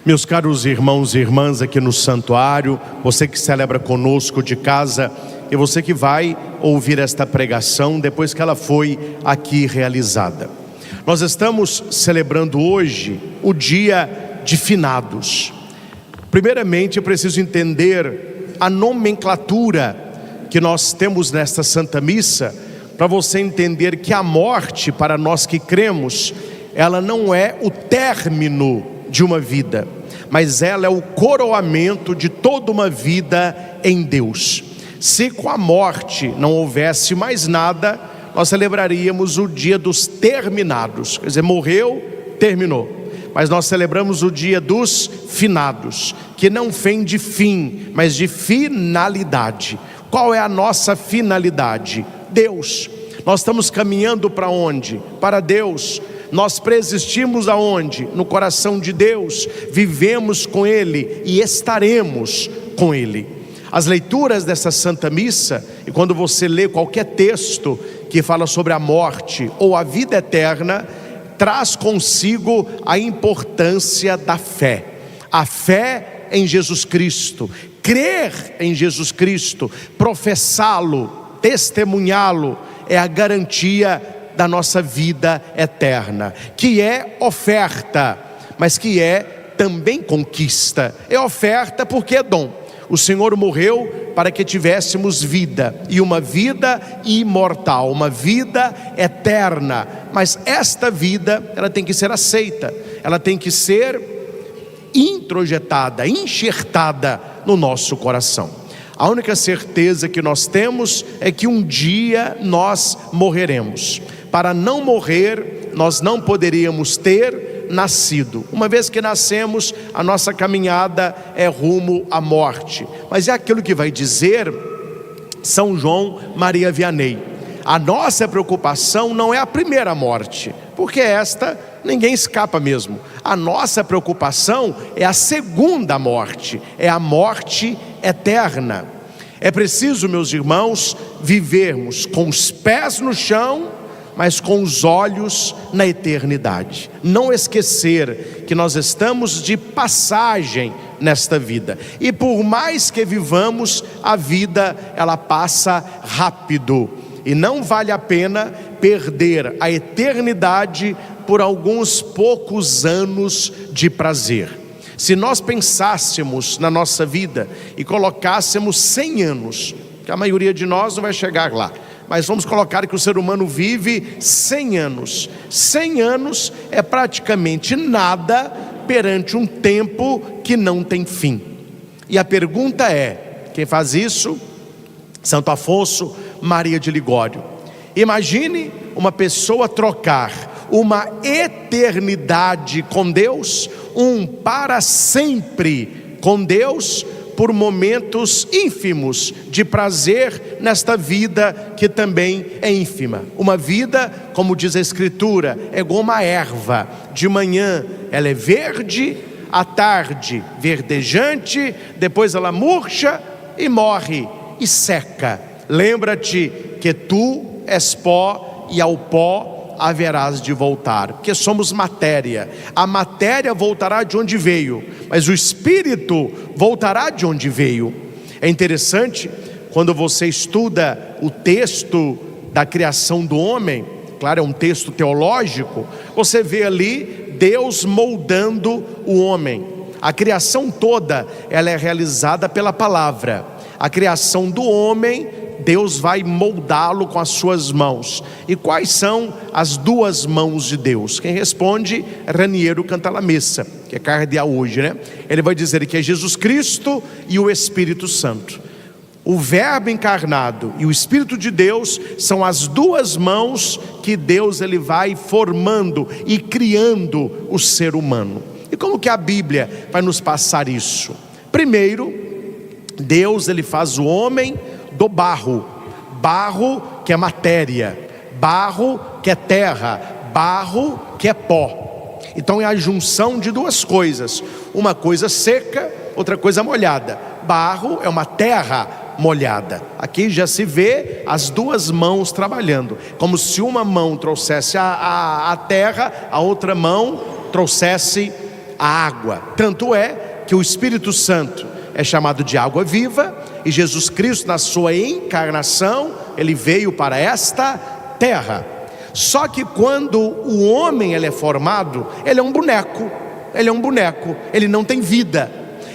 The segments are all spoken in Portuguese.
Meus caros irmãos e irmãs aqui no santuário, você que celebra conosco de casa e você que vai ouvir esta pregação depois que ela foi aqui realizada. Nós estamos celebrando hoje o dia de finados. Primeiramente, eu preciso entender a nomenclatura que nós temos nesta Santa Missa, para você entender que a morte, para nós que cremos, ela não é o término de uma vida, mas ela é o coroamento de toda uma vida em Deus. Se com a morte não houvesse mais nada, nós celebraríamos o dia dos terminados, quer dizer, morreu, terminou. Mas nós celebramos o dia dos finados, que não vem de fim, mas de finalidade. Qual é a nossa finalidade? Deus. Nós estamos caminhando para onde? Para Deus. Nós preexistimos aonde? No coração de Deus, vivemos com Ele e estaremos com Ele. As leituras dessa Santa Missa, e quando você lê qualquer texto que fala sobre a morte ou a vida eterna, traz consigo a importância da fé. A fé em Jesus Cristo, crer em Jesus Cristo, professá-lo, testemunhá-lo, é a garantia da nossa vida eterna, que é oferta, mas que é também conquista. É oferta porque é dom. O Senhor morreu para que tivéssemos vida, e uma vida imortal, uma vida eterna. Mas esta vida, ela tem que ser aceita, ela tem que ser introjetada, enxertada no nosso coração. A única certeza que nós temos é que um dia nós morreremos. Para não morrer, nós não poderíamos ter nascido. Uma vez que nascemos, a nossa caminhada é rumo à morte. Mas é aquilo que vai dizer São João Maria Vianney: a nossa preocupação não é a primeira morte, porque esta ninguém escapa mesmo. A nossa preocupação é a segunda morte, é a morte eterna. É preciso, meus irmãos, vivermos com os pés no chão, mas com os olhos na eternidade. Não esquecer que nós estamos de passagem nesta vida, e por mais que vivamos, a vida ela passa rápido, e não vale a pena perder a eternidade por alguns poucos anos de prazer. Se nós pensássemos na nossa vida e colocássemos 100 anos, que a maioria de nós não vai chegar lá, mas vamos colocar que o ser humano vive 100 anos. 100 anos é praticamente nada perante um tempo que não tem fim. E a pergunta é, quem faz isso? Santo Afonso Maria de Ligório. Imagine uma pessoa trocar uma eternidade com Deus, um para sempre com Deus, por momentos ínfimos de prazer nesta vida que também é ínfima. Uma vida, como diz a Escritura, é como uma erva. De manhã ela é verde, à tarde verdejante, depois ela murcha e morre e seca. Lembra-te que tu és pó e ao pó haverás de voltar, porque somos matéria. A matéria voltará de onde veio, mas o espírito voltará de onde veio. É interessante quando você estuda o texto da criação do homem, claro, é um texto teológico, você vê ali Deus moldando o homem. A criação toda, ela é realizada pela palavra. A criação do homem, Deus vai moldá-lo com as suas mãos. E quais são as duas mãos de Deus? Quem responde é Raniero Cantalamessa, que é cardeal hoje, né? Ele vai dizer que é Jesus Cristo e o Espírito Santo. O Verbo encarnado e o Espírito de Deus são as duas mãos que Deus ele vai formando e criando o ser humano. E como que a Bíblia vai nos passar isso? Primeiro, Deus ele faz o homem do barro, barro que é matéria, barro que é terra, barro que é pó. Então é a junção de duas coisas, uma coisa seca, outra coisa molhada. Barro é uma terra molhada. Aqui já se vê as duas mãos trabalhando, como se uma mão trouxesse a terra, a outra mão trouxesse a água. Tanto é que o Espírito Santo é chamado de água viva, e Jesus Cristo, na sua encarnação, ele veio para esta terra. Só que quando o homem ele é formado, ele é um boneco, ele não tem vida.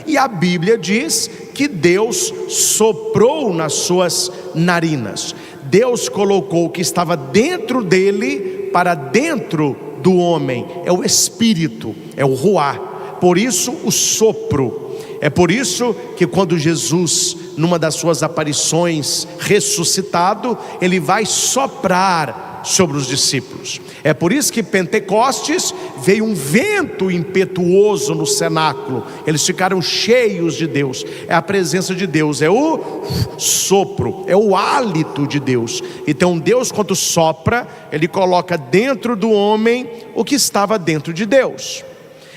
E a Bíblia diz que Deus soprou nas suas narinas. Deus colocou o que estava dentro dele para dentro do homem. É o Espírito, é o Ruá. Por isso o sopro. É por isso que quando Jesus, numa das suas aparições ressuscitado, ele vai soprar sobre os discípulos. É por isso que Pentecostes veio um vento impetuoso no cenáculo. Eles ficaram cheios de Deus. É a presença de Deus, é o sopro, é o hálito de Deus. Então Deus, quando sopra, ele coloca dentro do homem o que estava dentro de Deus,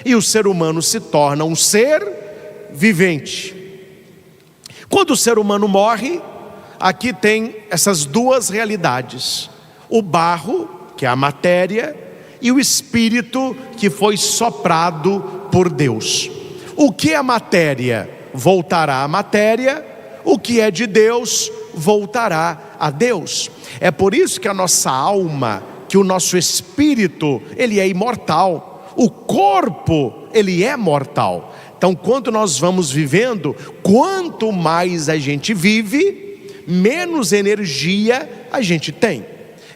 e o ser humano se torna um ser vivente. Quando o ser humano morre, aqui tem essas duas realidades: o barro, que é a matéria, e o espírito que foi soprado por Deus. O que é matéria voltará à matéria, o que é de Deus voltará a Deus. É por isso que a nossa alma, que o nosso espírito, ele é imortal. O corpo, ele é mortal. Então, quando nós vamos vivendo, quanto mais a gente vive, menos energia a gente tem.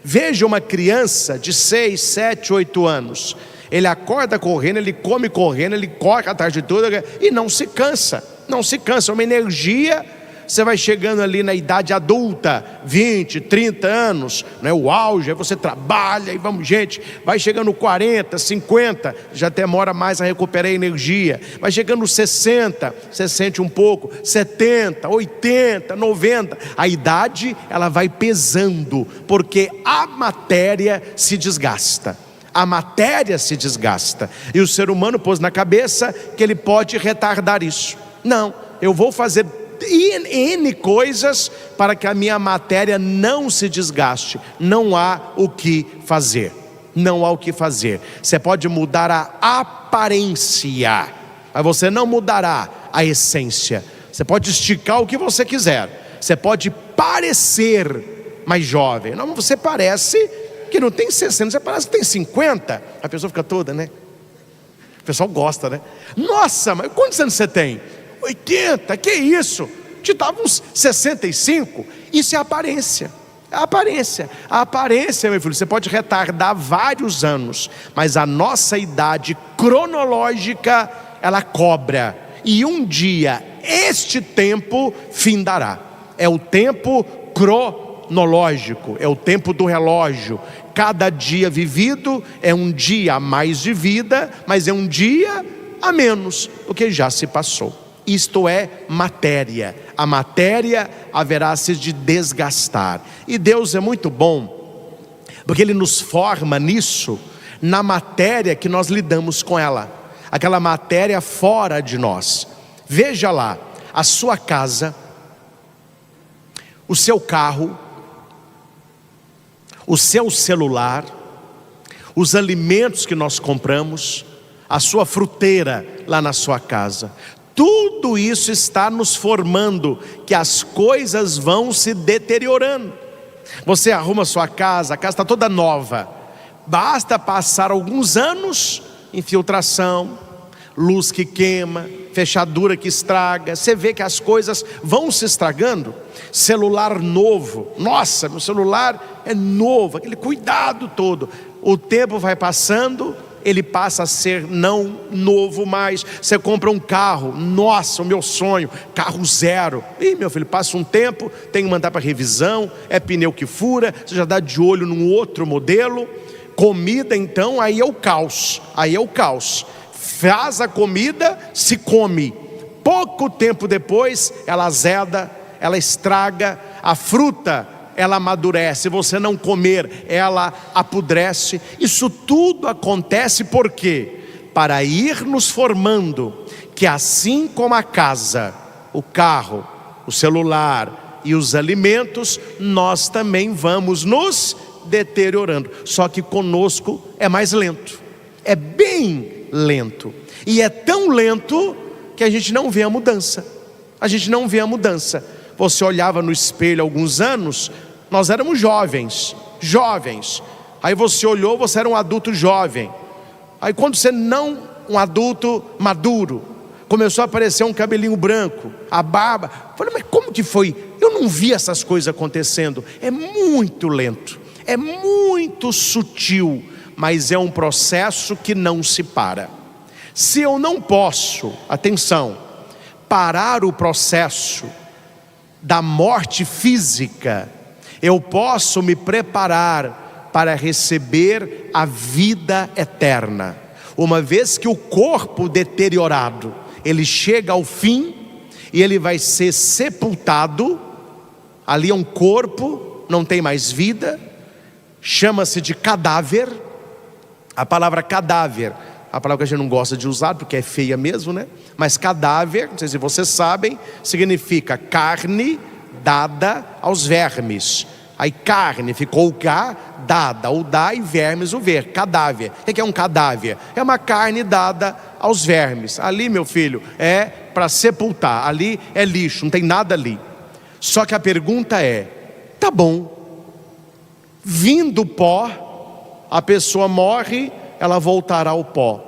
Veja uma criança de 6, 7, 8 anos. Ele acorda correndo, ele come correndo, ele corre a tarde toda e não se cansa. Não se cansa, é uma energia. Você vai chegando ali na idade adulta, 20, 30 anos, né, o auge, aí você trabalha e vamos, gente, vai chegando 40, 50, já demora mais a recuperar a energia. Vai chegando 60, você sente um pouco, 70, 80, 90, a idade ela vai pesando, porque a matéria se desgasta. A matéria se desgasta, e o ser humano pôs na cabeça que ele pode retardar isso. Não, eu vou fazer N coisas para que a minha matéria não se desgaste. Não há o que fazer. Não há o que fazer. Você pode mudar a aparência, mas você não mudará a essência. Você pode esticar o que você quiser. Você pode parecer mais jovem. Não, você parece que não tem 60, você parece que tem 50. A pessoa fica toda, né? O pessoal gosta, né? Nossa, mas quantos anos você tem? 80, que isso? Te dava uns 65. Isso é aparência. A aparência, meu filho, você pode retardar vários anos, mas a nossa idade cronológica, ela cobra. E um dia, este tempo findará. É o tempo cronológico, é o tempo do relógio. Cada dia vivido é um dia a mais de vida, mas é um dia a menos, porque já se passou. Isto é matéria. A matéria haverá-se de desgastar. E Deus é muito bom, porque Ele nos forma nisso, na matéria que nós lidamos com ela. Aquela matéria fora de nós. Veja lá, a sua casa, o seu carro, o seu celular, os alimentos que nós compramos, a sua fruteira lá na sua casa. Tudo isso está nos formando, que as coisas vão se deteriorando. Você arruma a sua casa, a casa está toda nova. Basta passar alguns anos, infiltração, luz que queima, fechadura que estraga. Você vê que as coisas vão se estragando. Celular novo, nossa, meu celular é novo, aquele cuidado todo. O tempo vai passando, ele passa a ser não novo mais. Você compra um carro, nossa, o meu sonho, carro zero. Ih, meu filho, passa um tempo, tem que mandar para revisão, é pneu que fura, você já dá de olho num outro modelo. Comida então, aí é o caos. Faz a comida, se come. Pouco tempo depois, ela azeda, ela estraga. A fruta, ela amadurece. Se você não comer, ela apodrece. Isso tudo acontece por quê? Para ir nos formando, que assim como a casa, o carro, o celular e os alimentos, nós também vamos nos deteriorando. Só que conosco é mais lento. É bem lento. E é tão lento que a gente não vê a mudança. A gente não vê a mudança. Você olhava no espelho há alguns anos, nós éramos jovens. Aí você olhou, você era um adulto jovem. Aí quando você um adulto maduro, começou a aparecer um cabelinho branco, a barba. Falei, mas como que foi? Eu não vi essas coisas acontecendo. É muito lento, é muito sutil, mas é um processo que não se para. Se eu não posso, atenção, parar o processo da morte física, eu posso me preparar para receber a vida eterna. Uma vez que o corpo deteriorado, ele chega ao fim e ele vai ser sepultado. Ali é um corpo, não tem mais vida, chama-se de cadáver. A palavra cadáver, a palavra que a gente não gosta de usar porque é feia mesmo, né? Mas cadáver, não sei se vocês sabem, significa carne dada aos vermes. Aí carne ficou o cá, dada, o dá, e vermes, o ver, cadáver. O que é um cadáver? É uma carne dada aos vermes. Ali, meu filho, é para sepultar. Ali é lixo, não tem nada ali. Só que a pergunta é, tá bom, vindo o pó, a pessoa morre, ela voltará ao pó.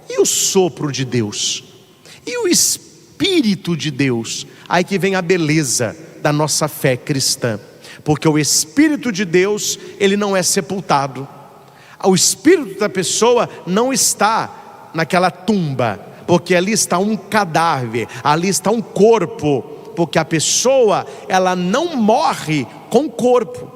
E o sopro de Deus? E o Espírito de Deus? Aí que vem a beleza da nossa fé cristã. Porque o Espírito de Deus, ele não é sepultado. O Espírito da pessoa não está naquela tumba, porque ali está um cadáver, ali está um corpo, porque a pessoa, ela não morre com o corpo.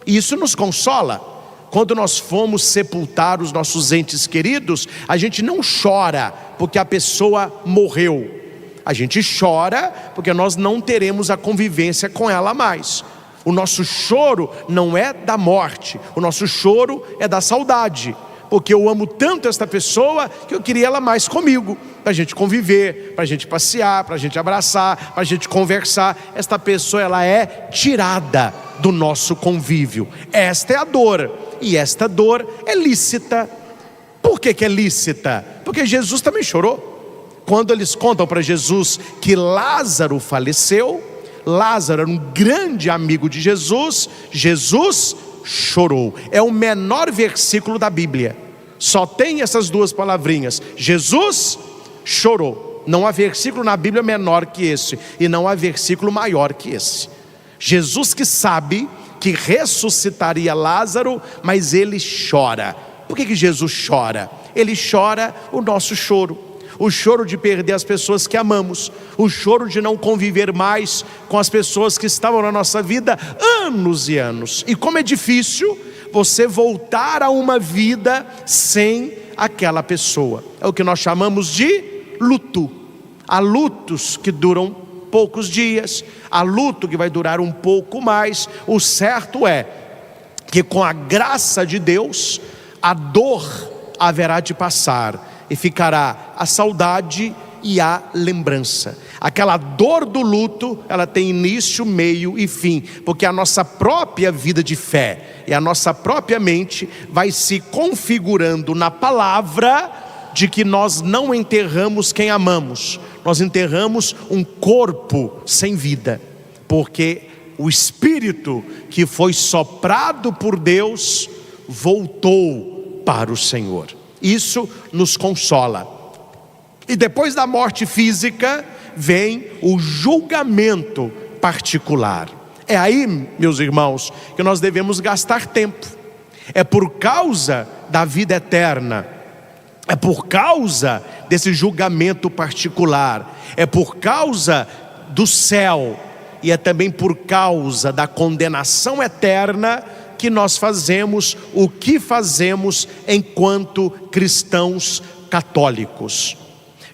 E isso nos consola. Quando nós fomos sepultar os nossos entes queridos, a gente não chora porque a pessoa morreu. A gente chora porque nós não teremos a convivência com ela mais. O nosso choro não é da morte, o nosso choro é da saudade, porque eu amo tanto esta pessoa que eu queria ela mais comigo, para a gente conviver, para a gente passear, para a gente abraçar, para a gente conversar. Esta pessoa, ela é tirada do nosso convívio. Esta é a dor, e esta dor é lícita. Por que é lícita? Porque Jesus também chorou. Quando eles contam para Jesus que Lázaro faleceu, Lázaro era um grande amigo de Jesus, Jesus chorou. É o menor versículo da Bíblia, só tem essas duas palavrinhas, Jesus chorou. Não há versículo na Bíblia menor que esse, e não há versículo maior que esse. Jesus que sabe que ressuscitaria Lázaro, mas ele chora. Por que Jesus chora? Ele chora o nosso choro. O choro de perder as pessoas que amamos, o choro de não conviver mais com as pessoas que estavam na nossa vida anos e anos. E como é difícil você voltar a uma vida sem aquela pessoa. É o que nós chamamos de luto. Há lutos que duram poucos dias, há luto que vai durar um pouco mais. O certo é que com a graça de Deus, a dor haverá de passar, e ficará a saudade e a lembrança. Aquela dor do luto, ela tem início, meio e fim, porque a nossa própria vida de fé e a nossa própria mente vai se configurando na palavra de que nós não enterramos quem amamos, nós enterramos um corpo sem vida, porque o Espírito que foi soprado por Deus voltou para o Senhor. Isso nos consola. E depois da morte física vem o julgamento particular. É aí, meus irmãos, que nós devemos gastar tempo. É por causa da vida eterna, é por causa desse julgamento particular, é por causa do céu, e é também por causa da condenação eterna que nós fazemos o que fazemos enquanto cristãos católicos.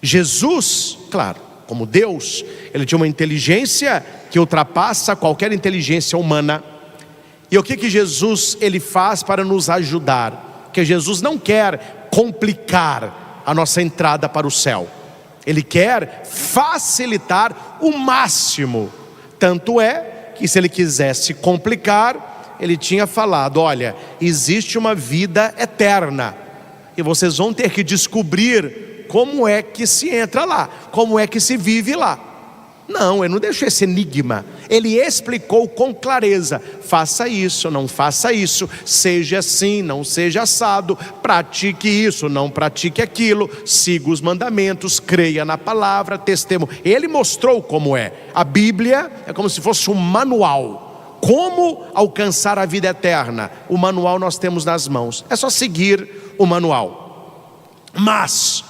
Jesus, claro, como Deus, ele tinha uma inteligência que ultrapassa qualquer inteligência humana. E o que Jesus ele faz para nos ajudar? Porque Jesus não quer complicar a nossa entrada para o céu. Ele quer facilitar o máximo. Tanto é que se ele quisesse complicar, ele tinha falado, olha, existe uma vida eterna. e vocês vão ter que descobrir como é que se entra lá, como é que se vive lá. Não, ele não deixou esse enigma, ele explicou com clareza: faça isso, não faça isso, seja assim, não seja assado, pratique isso, não pratique aquilo, siga os mandamentos, creia na palavra, testemunho. Ele mostrou como é. A Bíblia é como se fosse um manual, como alcançar a vida eterna. O manual nós temos nas mãos, é só seguir o manual. Mas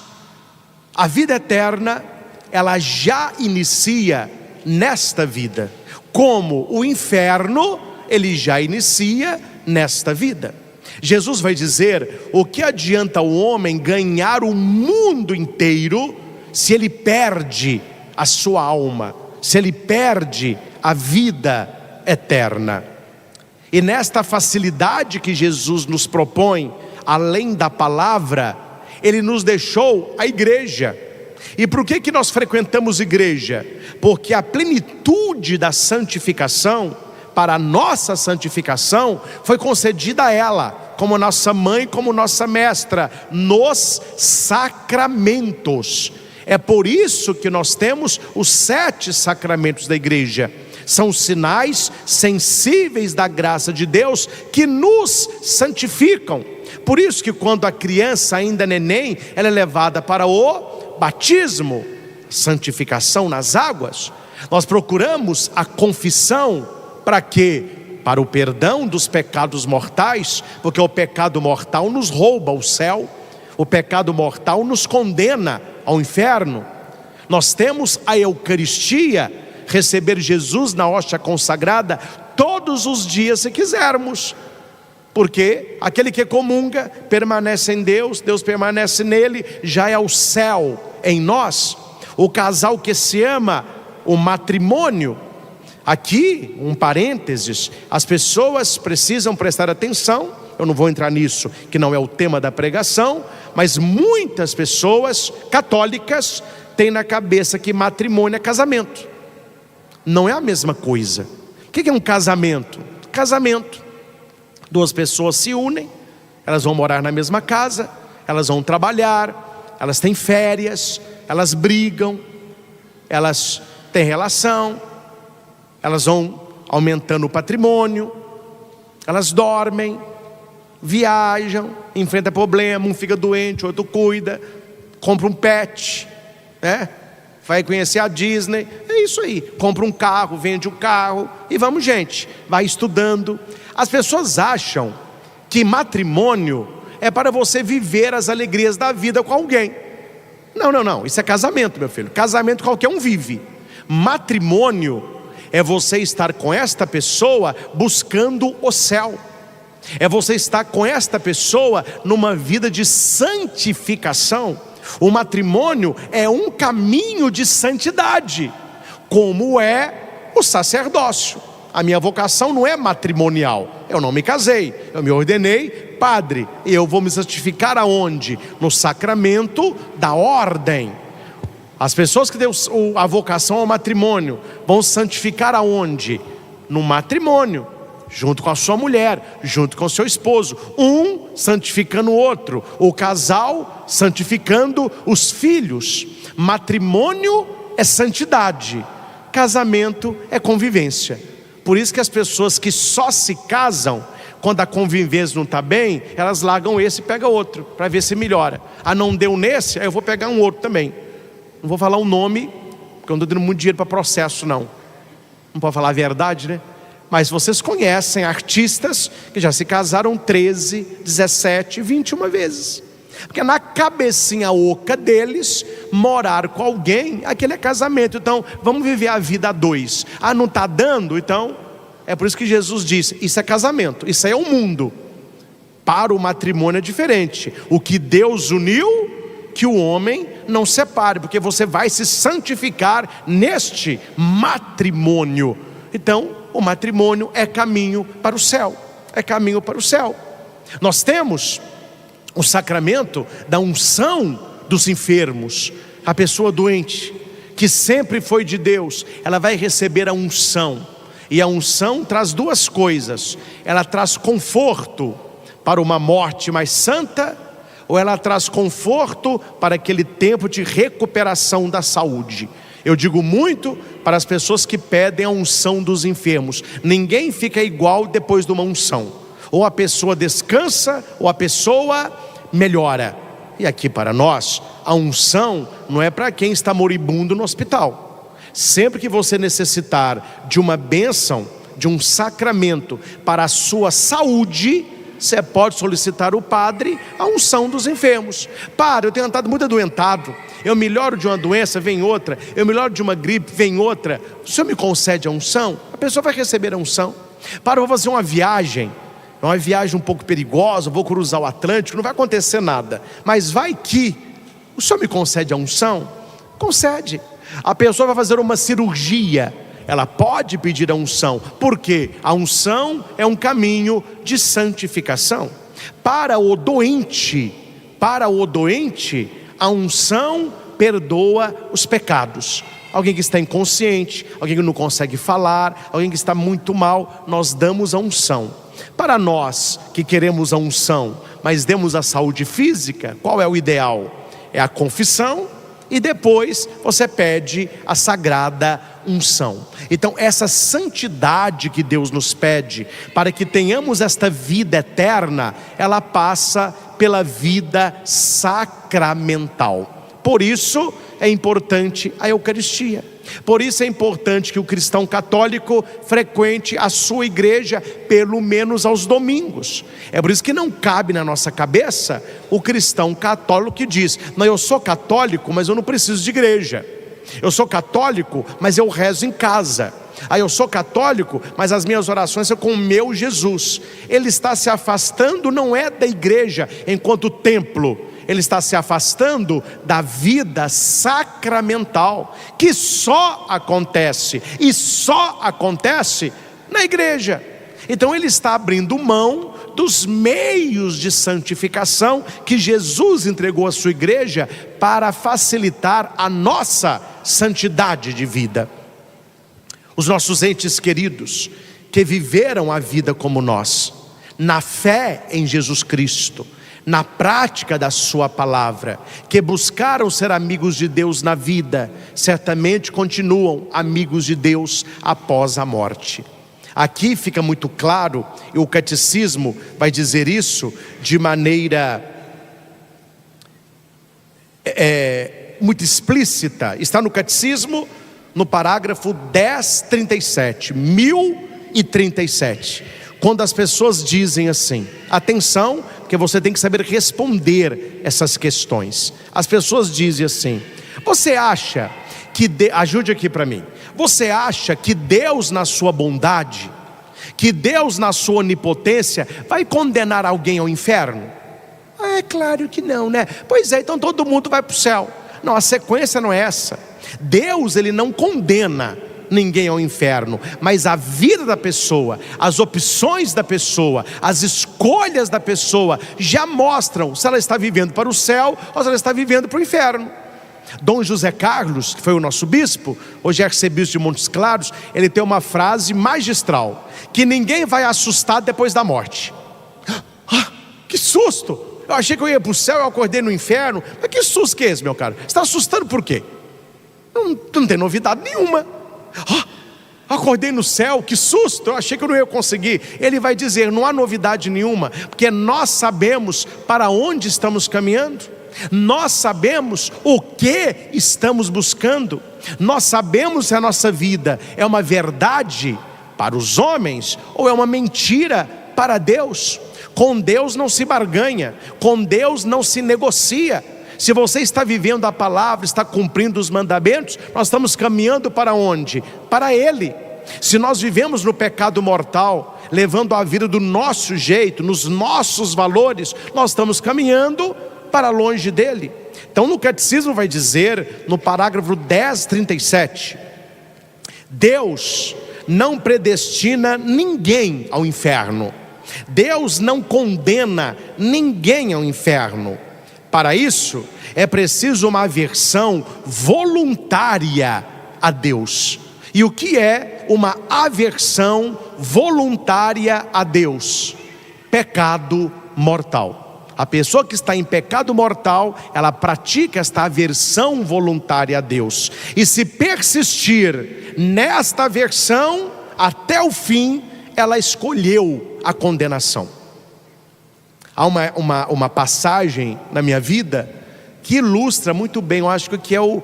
a vida eterna, ela já inicia nesta vida, como o inferno, ele já inicia nesta vida. Jesus vai dizer: o que adianta o homem ganhar o mundo inteiro, se ele perde a sua alma, se ele perde a vida eterna? E nesta facilidade que Jesus nos propõe, além da palavra, ele nos deixou a igreja. E por que nós frequentamos igreja? Porque a plenitude da santificação, para a nossa santificação, foi concedida a ela, como nossa mãe, como nossa mestra, nos sacramentos. É por isso que nós temos os 7 sacramentos da igreja. São sinais sensíveis da graça de Deus que nos santificam. Por isso que quando a criança ainda neném, ela é levada para o batismo, santificação nas águas. Nós procuramos a confissão para quê? Para o perdão dos pecados mortais, porque o pecado mortal nos rouba o céu, o pecado mortal nos condena ao inferno. Nós temos a Eucaristia, receber Jesus na hóstia consagrada todos os dias se quisermos, porque aquele que comunga permanece em Deus, Deus permanece nele, já é o céu em nós. O casal que se ama, o matrimônio. Aqui, um parênteses, as pessoas precisam prestar atenção. Eu não vou entrar nisso, que não é o tema da pregação, mas muitas pessoas católicas têm na cabeça que matrimônio é casamento. Não é a mesma coisa. O que é um casamento? Casamento: 2 pessoas se unem, elas vão morar na mesma casa, elas vão trabalhar, elas têm férias, elas brigam, elas têm relação, elas vão aumentando o patrimônio, elas dormem, viajam, enfrentam problema, um fica doente, o outro cuida, compra um pet, né? Vai conhecer a Disney, é isso aí, compra um carro, vende um carro, e vamos gente, vai estudando. As pessoas acham que matrimônio é para você viver as alegrias da vida com alguém. Não, isso é casamento, meu filho. Casamento qualquer um vive. Matrimônio é você estar com esta pessoa buscando o céu, é você estar com esta pessoa numa vida de santificação. O matrimônio é um caminho de santidade, como é o sacerdócio. A minha vocação não é matrimonial, eu não me casei, eu me ordenei padre, e eu vou me santificar aonde? No sacramento da ordem. As pessoas que têm a vocação ao matrimônio vão santificar aonde? No matrimônio, junto com a sua mulher, junto com o seu esposo, um santificando o outro, o casal santificando os filhos. Matrimônio é santidade, casamento é convivência. Por isso que as pessoas que só se casam quando a convivência não está bem, elas largam esse e pegam outro, para ver se melhora. Não deu nesse, aí eu vou pegar um outro também. Não vou falar o nome, porque eu não estou dando muito dinheiro para processo não pode falar a verdade, né? Mas vocês conhecem artistas que já se casaram 13, 17, 21 vezes. Porque na cabecinha oca deles, morar com alguém, aquele é casamento. Então, vamos viver a vida a 2. Não está dando? Então, é por isso que Jesus disse, isso é casamento, isso aí é o mundo. Para o matrimônio é diferente. O que Deus uniu, que o homem não separe, porque você vai se santificar neste matrimônio. Então, o matrimônio é caminho para o céu. É caminho para o céu. Nós temos o sacramento da unção dos enfermos. A pessoa doente, que sempre foi de Deus, ela vai receber a unção. E a unção traz 2 coisas. Ela traz conforto para uma morte mais santa, ou ela traz conforto para aquele tempo de recuperação da saúde. Eu digo muito para as pessoas que pedem a unção dos enfermos: ninguém fica igual depois de uma unção. Ou a pessoa descansa, ou a pessoa melhora. E aqui para nós, a unção não é para quem está moribundo no hospital. Sempre que você necessitar de uma bênção, de um sacramento para a sua saúde, você pode solicitar o padre a unção dos enfermos. Padre, eu tenho estado muito adoentado, eu melhoro de uma doença, vem outra, eu melhoro de uma gripe, vem outra, o senhor me concede a unção? A pessoa vai receber a unção. Padre, eu vou fazer uma viagem, é uma viagem um pouco perigosa, vou cruzar o Atlântico, não vai acontecer nada, mas vai que o senhor me concede a unção? Concede. A pessoa vai fazer uma cirurgia, ela pode pedir a unção, porque a unção é um caminho de santificação. Para o doente, a unção perdoa os pecados. Alguém que está inconsciente, alguém que não consegue falar, alguém que está muito mal, nós damos a unção. Para nós que queremos a unção, mas demos a saúde física, qual é o ideal? É a confissão, e depois você pede a sagrada unção. Então essa santidade que Deus nos pede para que tenhamos esta vida eterna, ela passa pela vida sacramental. Por isso é importante a Eucaristia. Por isso é importante que o cristão católico frequente a sua igreja pelo menos aos domingos. É por isso que não cabe na nossa cabeça o cristão católico que diz: não, eu sou católico, mas eu não preciso de igreja. Eu sou católico, mas eu rezo em casa. Eu sou católico, mas as minhas orações são com o meu Jesus. Ele está se afastando, não é da igreja enquanto templo, ele está se afastando da vida sacramental, que só acontece na igreja. Então ele está abrindo mão dos meios de santificação que Jesus entregou à sua igreja para facilitar a nossa santidade de vida. Os nossos entes queridos que viveram a vida como nós, na fé em Jesus Cristo, na prática da sua palavra, que buscaram ser amigos de Deus na vida, certamente continuam amigos de Deus após a morte. Aqui fica muito claro, e o catecismo vai dizer isso de maneira muito explícita. Está no catecismo, no parágrafo 1037, 1037. Quando as pessoas dizem assim, atenção, porque você tem que saber responder essas questões. As pessoas dizem assim: você acha que, ajude aqui para mim, você acha que Deus na sua bondade, que Deus na sua onipotência vai condenar alguém ao inferno? É claro que não, né? Pois é, então todo mundo vai para o céu. Não, a sequência não é essa. Deus, ele não condena ninguém ao inferno, mas a vida da pessoa, as opções da pessoa, as escolhas da pessoa já mostram se ela está vivendo para o céu ou se ela está vivendo para o inferno. Dom José Carlos, que foi o nosso bispo, hoje é arcebispo de Montes Claros, ele tem uma frase magistral: que ninguém vai assustado depois da morte. Que susto! Eu achei que eu ia para o céu, eu acordei no inferno. Mas que susto que é esse, meu caro? Você está assustando por quê? Não tem novidade nenhuma. Acordei no céu, que susto, eu achei que eu não ia conseguir. Ele vai dizer: não há novidade nenhuma, porque nós sabemos para onde estamos caminhando, nós sabemos o que estamos buscando, nós sabemos se a nossa vida é uma verdade para os homens ou é uma mentira para Deus. Com Deus não se barganha, com Deus não se negocia. Se você está vivendo a palavra, está cumprindo os mandamentos, nós estamos caminhando para onde? Para Ele. Se nós vivemos no pecado mortal, levando a vida do nosso jeito, nos nossos valores, nós estamos caminhando para longe dEle. Então no catecismo vai dizer, no parágrafo 1037, Deus não predestina ninguém ao inferno. Deus não condena ninguém ao inferno. Para isso, é preciso uma aversão voluntária a Deus. E o que é uma aversão voluntária a Deus? Pecado mortal. A pessoa que está em pecado mortal, ela pratica esta aversão voluntária a Deus. E se persistir nesta aversão até o fim, ela escolheu a condenação. Há uma passagem na minha vida que ilustra muito bem, eu acho que é o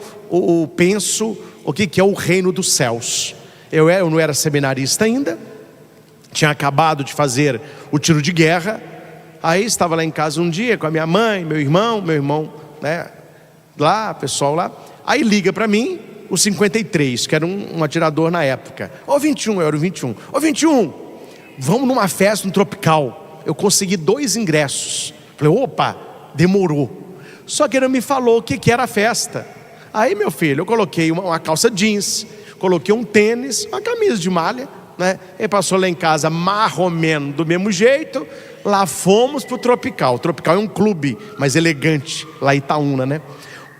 que é o reino dos céus. Eu não era seminarista ainda, tinha acabado de fazer o tiro de guerra. Aí estava lá em casa um dia com a minha mãe, meu irmão, né, lá, pessoal lá. Aí liga para mim o 53, que era um atirador na época. Ô 21, eu era o 21. Ô 21, vamos numa festa no Tropical. Eu consegui 2 ingressos. Falei, opa, demorou. Só que ele não me falou o que era a festa. Aí, meu filho, eu coloquei uma calça jeans, coloquei um tênis, uma camisa de malha, né? Ele passou lá em casa marromeno do mesmo jeito. Lá fomos pro Tropical. O Tropical é um clube mais elegante, lá em Itaúna, né?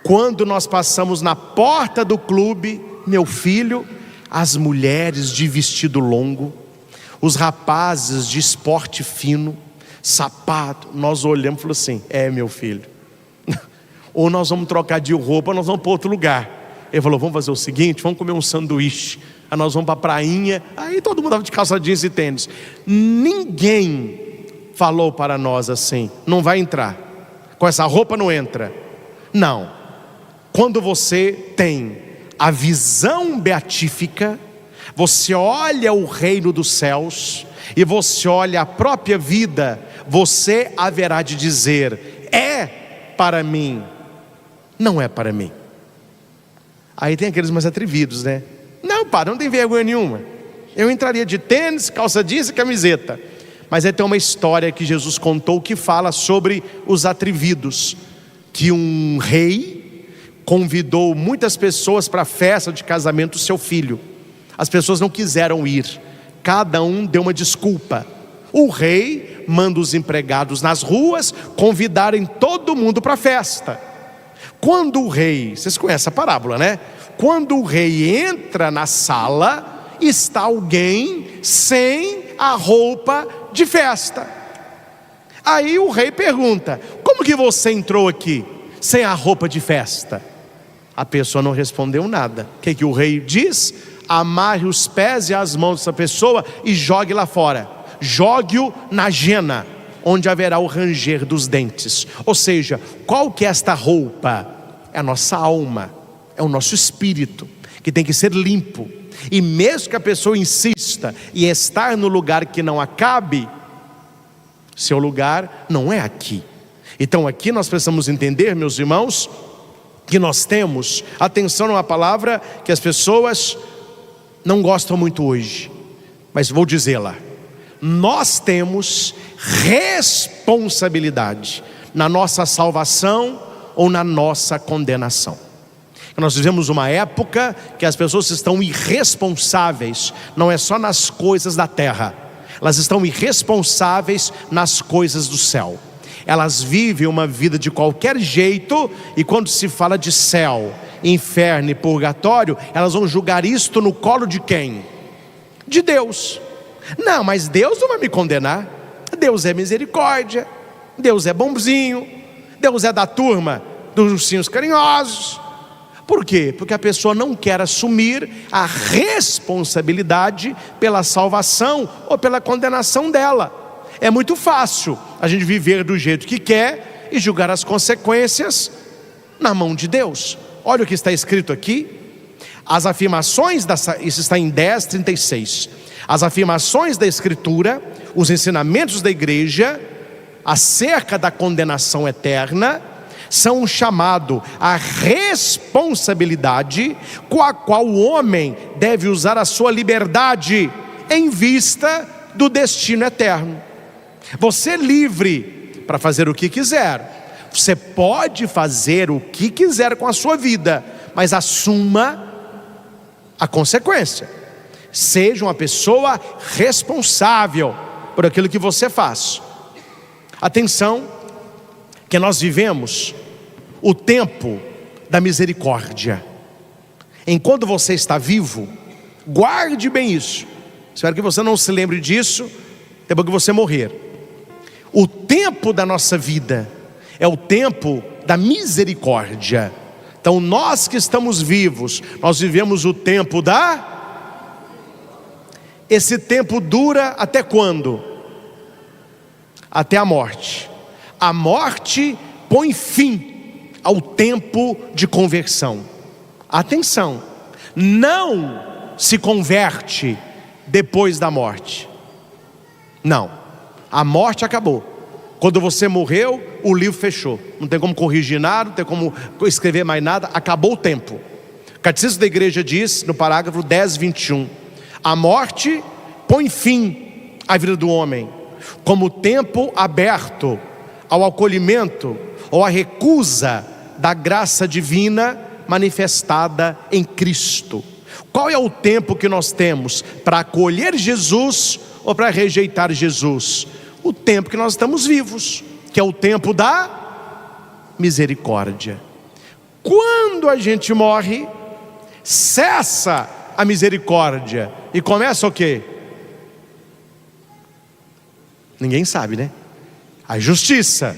Quando nós passamos na porta do clube, meu filho, as mulheres de vestido longo, os rapazes de esporte fino, sapato, nós olhamos e falamos assim, meu filho, ou nós vamos trocar de roupa, ou nós vamos para outro lugar. Ele falou, vamos fazer o seguinte, vamos comer um sanduíche. Aí nós vamos para a prainha. Aí todo mundo estava de calça jeans e tênis. Ninguém falou para nós assim, não vai entrar, com essa roupa não entra. Não, quando você tem a visão beatífica, você olha o reino dos céus, e você olha a própria vida, você haverá de dizer, é para mim, não é para mim. Aí tem aqueles mais atrevidos, né? Não, não tem vergonha nenhuma, eu entraria de tênis, calça jeans e camiseta. Mas aí tem uma história que Jesus contou que fala sobre os atrevidos, que um rei convidou muitas pessoas para a festa de casamento do seu filho. As pessoas não quiseram ir, cada um deu uma desculpa. O rei manda os empregados nas ruas convidarem todo mundo para a festa. Quando o rei, vocês conhecem a parábola, né? Quando o rei entra na sala, está alguém sem a roupa de festa. Aí o rei pergunta, como que você entrou aqui sem a roupa de festa? A pessoa não respondeu nada. O que o rei diz? Amarre os pés e as mãos dessa pessoa e jogue lá fora. Jogue-o na jena, onde haverá o ranger dos dentes. Ou seja, qual que é esta roupa? É a nossa alma, é o nosso espírito, que tem que ser limpo. E mesmo que a pessoa insista em estar no lugar que não a cabe, seu lugar não é aqui. Então aqui nós precisamos entender, meus irmãos, que nós temos, atenção, numa palavra que as pessoas não gostam muito hoje, mas vou dizê-la, nós temos responsabilidade na nossa salvação ou na nossa condenação. Nós vivemos uma época que as pessoas estão irresponsáveis, não é só nas coisas da terra, elas estão irresponsáveis nas coisas do céu. Elas vivem uma vida de qualquer jeito, e quando se fala de céu, inferno e purgatório, elas vão julgar isto no colo de quem? De Deus. Não, mas Deus não vai me condenar. Deus é misericórdia, Deus é bonzinho, Deus é da turma dos ursinhos carinhosos. Por quê? Porque a pessoa não quer assumir a responsabilidade pela salvação ou pela condenação dela. É muito fácil a gente viver do jeito que quer e julgar as consequências na mão de Deus. Olha o que está escrito aqui. As afirmações, isso está em 10:36. As afirmações da Escritura, os ensinamentos da igreja acerca da condenação eterna, são um chamado à responsabilidade com a qual o homem deve usar a sua liberdade em vista do destino eterno. Você é livre para fazer o que quiser, você pode fazer o que quiser com a sua vida, mas assuma a consequência. Seja uma pessoa responsável por aquilo que você faz. Atenção, que nós vivemos o tempo da misericórdia. Enquanto você está vivo, guarde bem isso. Espero que você não se lembre disso depois que você morrer. O tempo da nossa vida é o tempo da misericórdia. Então nós que estamos vivos, nós vivemos o tempo Esse tempo dura até quando? Até a morte. A morte põe fim ao tempo de conversão. Atenção, não se converte depois da morte. Não, a morte acabou. Quando você morreu, o livro fechou. Não tem como corrigir nada, não tem como escrever mais nada. Acabou o tempo. O Catecismo da Igreja diz, no parágrafo 10:21, a morte põe fim à vida do homem, como tempo aberto ao acolhimento ou à recusa da graça divina manifestada em Cristo. Qual é o tempo que nós temos para acolher Jesus ou para rejeitar Jesus? O tempo que nós estamos vivos, que é o tempo da misericórdia. Quando a gente morre, cessa a misericórdia e começa o quê? Ninguém sabe, né? A justiça.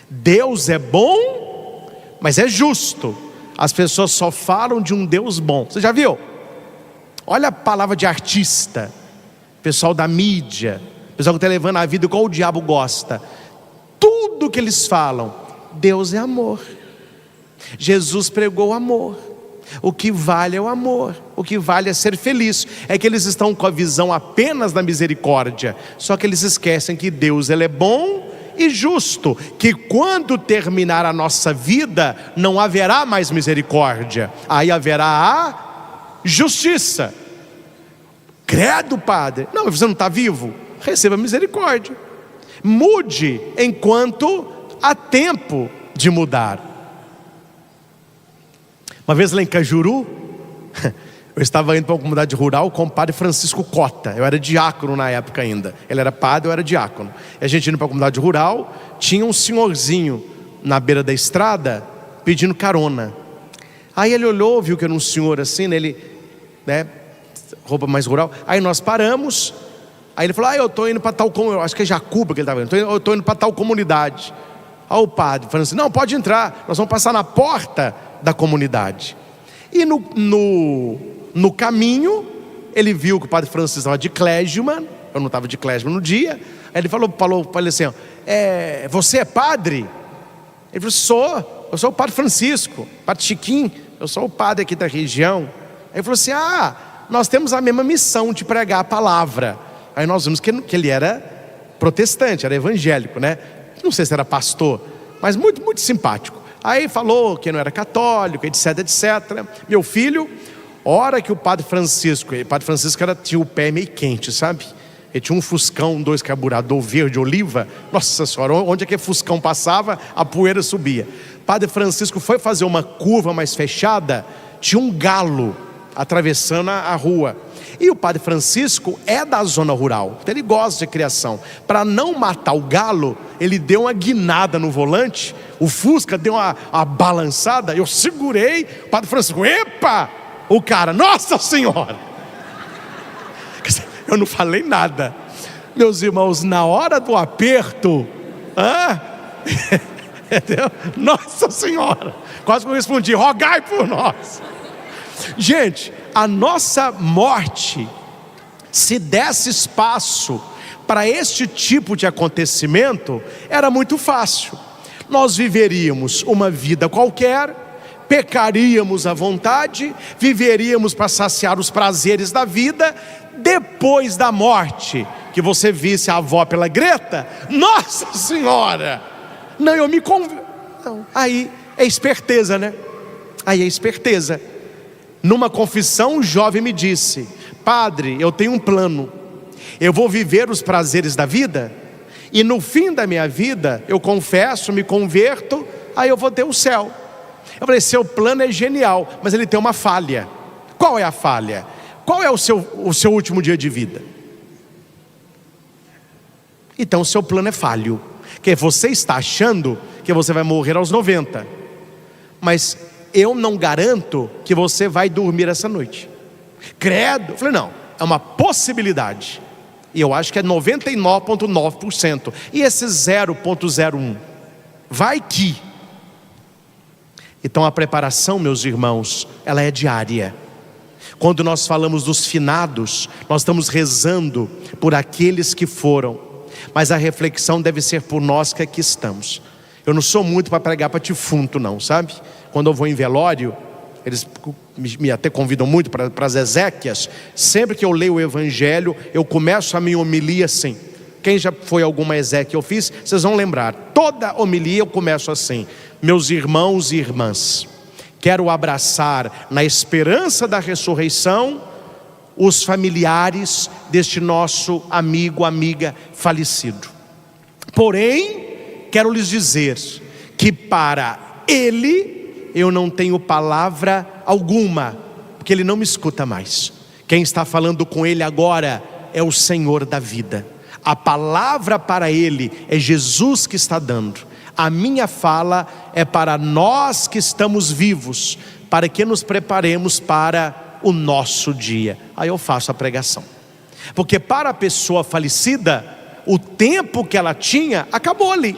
Deus é bom, mas é justo. As pessoas só falam de um Deus bom. Você já viu? Olha a palavra de artista, pessoal da mídia, pessoal que está levando a vida igual o diabo gosta. Tudo que eles falam, Deus é amor. Jesus pregou amor. O que vale é o amor. O que vale é ser feliz. É que eles estão com a visão apenas da misericórdia. Só que eles esquecem que Deus, ele é bom e justo, que quando terminar a nossa vida não haverá mais misericórdia, aí haverá a justiça. Credo, padre, não, você não está vivo? Receba misericórdia. Mude enquanto há tempo de mudar. Uma vez lá em Cajuru, eu estava indo para uma comunidade rural com o padre Francisco Cota. Eu era diácono na época ainda. Ele era padre, eu era diácono. E a gente indo para a comunidade rural, tinha um senhorzinho na beira da estrada pedindo carona. Aí ele olhou, viu que era um senhor assim, ele, né, roupa mais rural. Aí nós paramos. Aí ele falou, eu estou indo para tal comunidade. Acho que é Jacuba que ele estava indo. Eu estou indo para tal comunidade. Aí o padre falando assim, não, pode entrar. Nós vamos passar na porta da comunidade. E no caminho, ele viu que o padre Francisco estava de clergyman. Eu não estava de clergyman no dia. Aí ele falou para ele assim, você é padre? Ele falou, eu sou o padre Francisco, padre Chiquinho, eu sou o padre aqui da região. Aí ele falou assim, nós temos a mesma missão de pregar a palavra. Aí nós vimos que ele era protestante, era evangélico, né? Não sei se era pastor, mas muito, muito simpático. Aí falou que não era católico, etc, etc. Meu filho, hora que o padre Francisco tinha o pé meio quente, sabe? Ele tinha um Fuscão, 2 carburador verde oliva. Nossa senhora, onde é que o Fuscão passava, a poeira subia. Padre Francisco foi fazer uma curva mais fechada, tinha um galo atravessando a rua. E o padre Francisco é da zona rural, então ele gosta de criação. Para não matar o galo, ele deu uma guinada no volante, o Fusca deu uma balançada, eu segurei, o padre Francisco, epa! O cara, nossa senhora! Eu não falei nada. Meus irmãos, na hora do aperto, entendeu? Nossa senhora! Quase que eu respondi, rogai por nós. Gente, a nossa morte, se desse espaço para este tipo de acontecimento, era muito fácil. Nós viveríamos uma vida qualquer, pecaríamos à vontade, viveríamos para saciar os prazeres da vida. Depois da morte, que você visse a avó pela Greta, nossa senhora! Não, eu me convido. Aí é esperteza, né? Aí é esperteza. Numa confissão, um jovem me disse, padre, eu tenho um plano, eu vou viver os prazeres da vida, e no fim da minha vida, eu confesso, me converto, aí eu vou ter o céu. Eu falei, seu plano é genial, mas ele tem uma falha. Qual é a falha? Qual é o seu último dia de vida? Então o seu plano é falho, que você está achando que você vai morrer aos 90, mas eu não garanto que você vai dormir essa noite. Credo. Eu falei, não, é uma possibilidade. E eu acho que é 99,9%. E esse 0,01? Vai que. Então a preparação, meus irmãos, ela é diária. Quando nós falamos dos finados, nós estamos rezando por aqueles que foram. Mas a reflexão deve ser por nós que aqui estamos. Eu não sou muito para pregar para defunto não, sabe? Quando eu vou em velório, eles me até convidam muito para as exéquias. Sempre que eu leio o evangelho, eu começo a minha homilia assim. Quem já foi alguma exéquia eu fiz, vocês vão lembrar. Toda homilia eu começo assim: meus irmãos e irmãs, quero abraçar na esperança da ressurreição os familiares deste nosso amigo, amiga falecido. Porém, quero lhes dizer que para ele eu não tenho palavra alguma, porque ele não me escuta mais. Quem está falando com ele agora é o Senhor da vida. A palavra para ele é Jesus que está dando. A minha fala é para nós que estamos vivos, para que nos preparemos para o nosso dia. Aí eu faço a pregação. Porque para a pessoa falecida, o tempo que ela tinha acabou ali.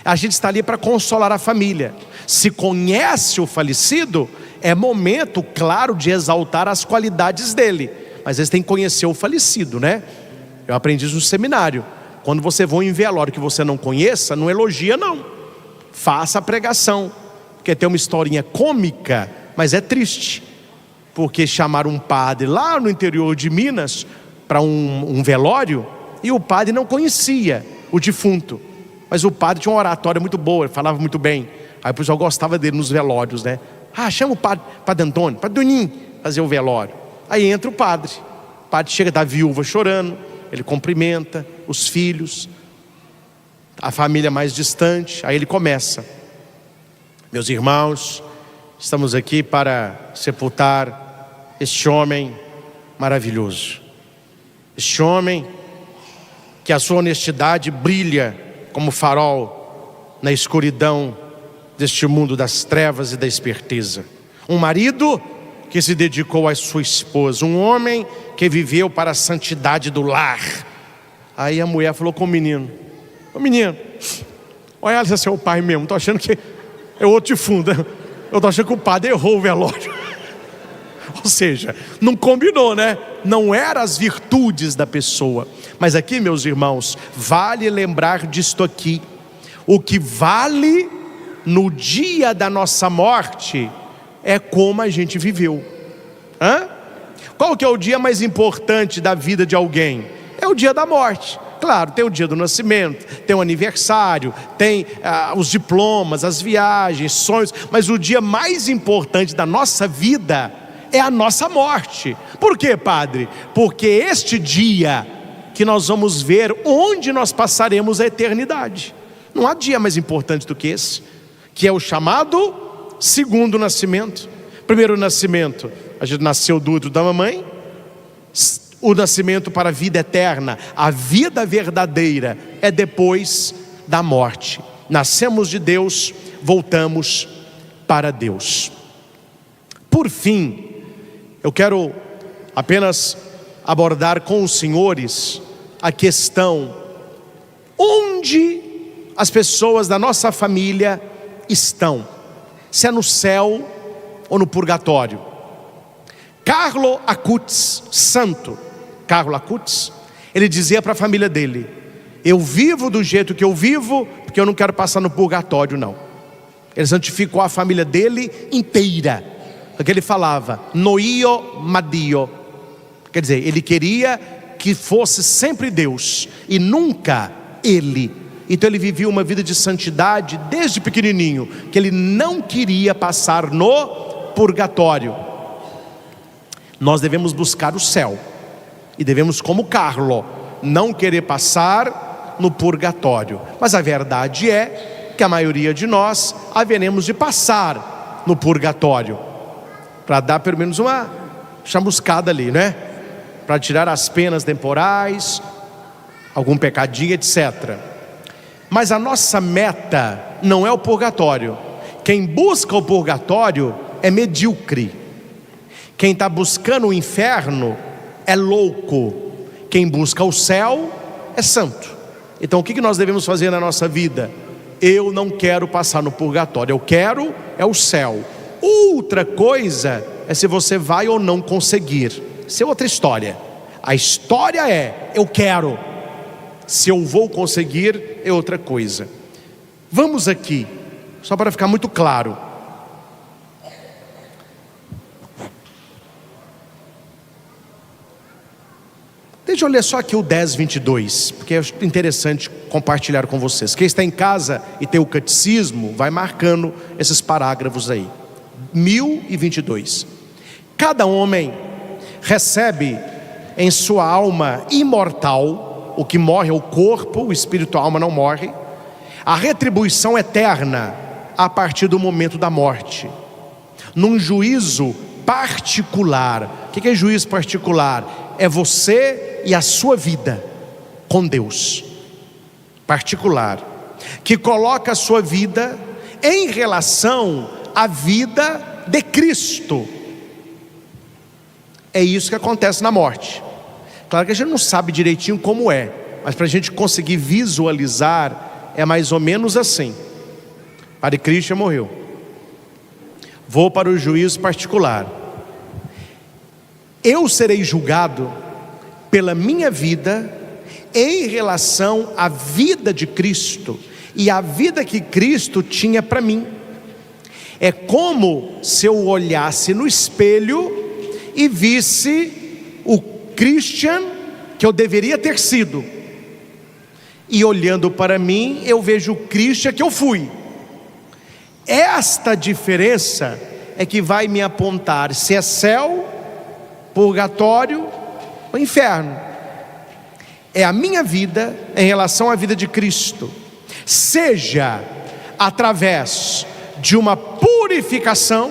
A gente está ali para consolar a família. Se conhece o falecido, é momento, claro, de exaltar as qualidades dele. Mas eles têm que conhecer o falecido, né? Eu aprendi isso no seminário. Quando você for em velório que você não conheça, não elogia não. Faça a pregação. Porque tem uma historinha cômica, mas é triste. Porque chamaram um padre lá no interior de Minas para um velório, e o padre não conhecia o defunto. Mas o padre tinha uma oratória muito boa, ele falava muito bem. Aí o pessoal gostava dele nos velórios, né? Chama o padre Antônio, Padre Doninho, fazer o velório. Aí entra o padre chega da viúva chorando, ele cumprimenta os filhos, a família mais distante. Aí ele começa: meus irmãos, estamos aqui para sepultar este homem maravilhoso. Este homem que a sua honestidade brilha como farol na escuridão deste mundo das trevas e da esperteza. Um marido que se dedicou à sua esposa, um homem que viveu para a santidade do lar. Aí a mulher falou com o menino: ô menino, olha, esse é seu pai mesmo, tô achando que é outro defunto, eu tô achando que o padre errou o velório. Ou seja, não combinou, né? Não eram as virtudes da pessoa. Mas aqui, meus irmãos, vale lembrar disto aqui: o que vale no dia da nossa morte é como a gente viveu. Qual que é o dia mais importante da vida de alguém? É o dia da morte. Claro, tem o dia do nascimento, tem o aniversário, tem os diplomas, as viagens, sonhos. Mas o dia mais importante da nossa vida é a nossa morte. Por quê, padre? Porque este dia que nós vamos ver onde nós passaremos a eternidade. Não há dia mais importante do que esse, que é o chamado segundo nascimento. Primeiro nascimento, a gente nasceu do útero da mamãe. O nascimento para a vida eterna, a vida verdadeira, é depois da morte. Nascemos de Deus, voltamos para Deus. Por fim, eu quero apenas abordar com os senhores a questão: onde as pessoas da nossa família estão? Se é no céu ou no purgatório? Carlo Acutis, santo Carlo Acutis, ele dizia para a família dele: eu vivo do jeito que eu vivo, porque eu não quero passar no purgatório não. Ele santificou a família dele inteira, porque ele falava noio madio, quer dizer, ele queria que fosse sempre Deus e nunca ele. Então ele vivia uma vida de santidade desde pequenininho, que ele não queria passar no purgatório. Nós devemos buscar o céu e devemos, como Carlo, não querer passar no purgatório. Mas a verdade é que a maioria de nós haveremos de passar no purgatório, para dar pelo menos uma chamuscada ali, né? Para tirar as penas temporais, algum pecadinho, etc. Mas a nossa meta não é o purgatório. Quem busca o purgatório é medíocre. Quem está buscando o inferno é louco. Quem busca o céu é santo. Então o que nós devemos fazer na nossa vida? Eu não quero passar no purgatório, eu quero é o céu. Outra coisa é se você vai ou não conseguir. Isso é outra história. A história é, eu quero. Se eu vou conseguir é outra coisa. Vamos aqui, só para ficar muito claro. Deixa eu ler só aqui o 10:22, porque é interessante compartilhar com vocês. Quem está em casa e tem o catecismo, vai marcando esses parágrafos aí. 1022. Cada homem recebe em sua alma imortal, o que morre é o corpo, o espírito, a alma não morre, a retribuição eterna a partir do momento da morte, num juízo particular. O que é juízo particular? É você e a sua vida com Deus, particular, que coloca a sua vida em relação à vida de Cristo. É isso que acontece na morte. Claro que a gente não sabe direitinho como é, mas para a gente conseguir visualizar, é mais ou menos assim. Padre Christian morreu, vou para o juízo particular. Eu serei julgado pela minha vida em relação à vida de Cristo e a vida que Cristo tinha para mim. É como se eu olhasse no espelho e visse o Christian que eu deveria ter sido, e olhando para mim eu vejo o Christian que eu fui. Esta diferença é que vai me apontar se é céu, purgatório ou inferno. É a minha vida em relação à vida de Cristo, seja através de uma purificação,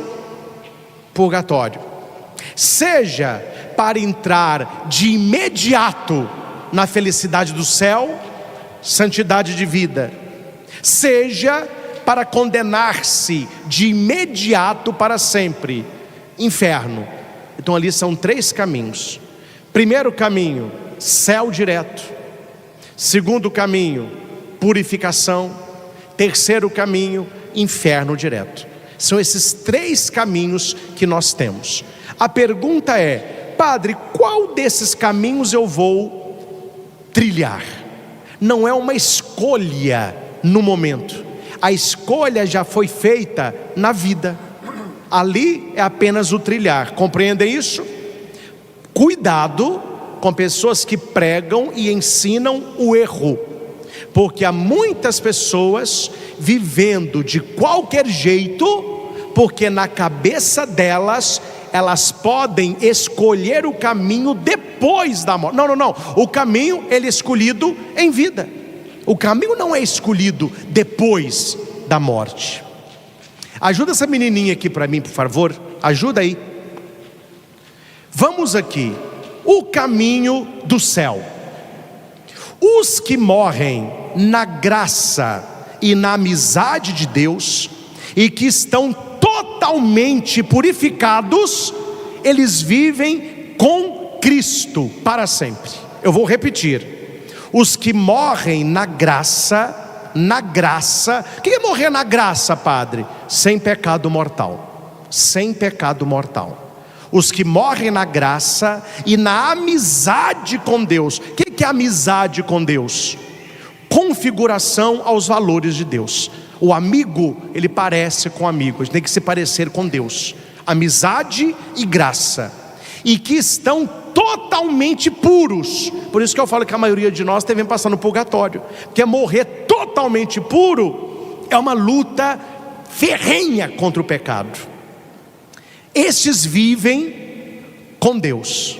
purgatório, seja para entrar de imediato na felicidade do céu, santidade de vida, seja para condenar-se de imediato para sempre, inferno. Então ali são 3 caminhos. Primeiro caminho, céu direto. Segundo caminho, purificação. Terceiro caminho, inferno direto. São esses 3 caminhos que nós temos. A pergunta é: padre, qual desses caminhos eu vou trilhar? Não é uma escolha no momento, a escolha já foi feita na vida. Ali é apenas o trilhar. Compreendem isso? Cuidado com pessoas que pregam e ensinam o erro, porque há muitas pessoas vivendo de qualquer jeito, porque na cabeça delas elas podem escolher o caminho depois da morte. Não, o caminho ele é escolhido em vida. O caminho não é escolhido depois da morte. Ajuda essa menininha aqui para mim, por favor. Ajuda aí. Vamos aqui. O caminho do céu. Os que morrem na graça e na amizade de Deus, e que estão totalmente purificados, eles vivem com Cristo para sempre. Eu vou repetir. Os que morrem na graça. O que é morrer na graça, padre? Sem pecado mortal. Sem pecado mortal. Os que morrem na graça e na amizade com Deus. O que é amizade com Deus? Configuração aos valores de Deus. O amigo, ele parece com o amigo, a gente tem que se parecer com Deus. Amizade e graça. E que estão totalmente puros. Por isso que eu falo que a maioria de nós devem passar no purgatório, porque morrer totalmente puro é uma luta ferrenha contra o pecado. Estes vivem com Deus.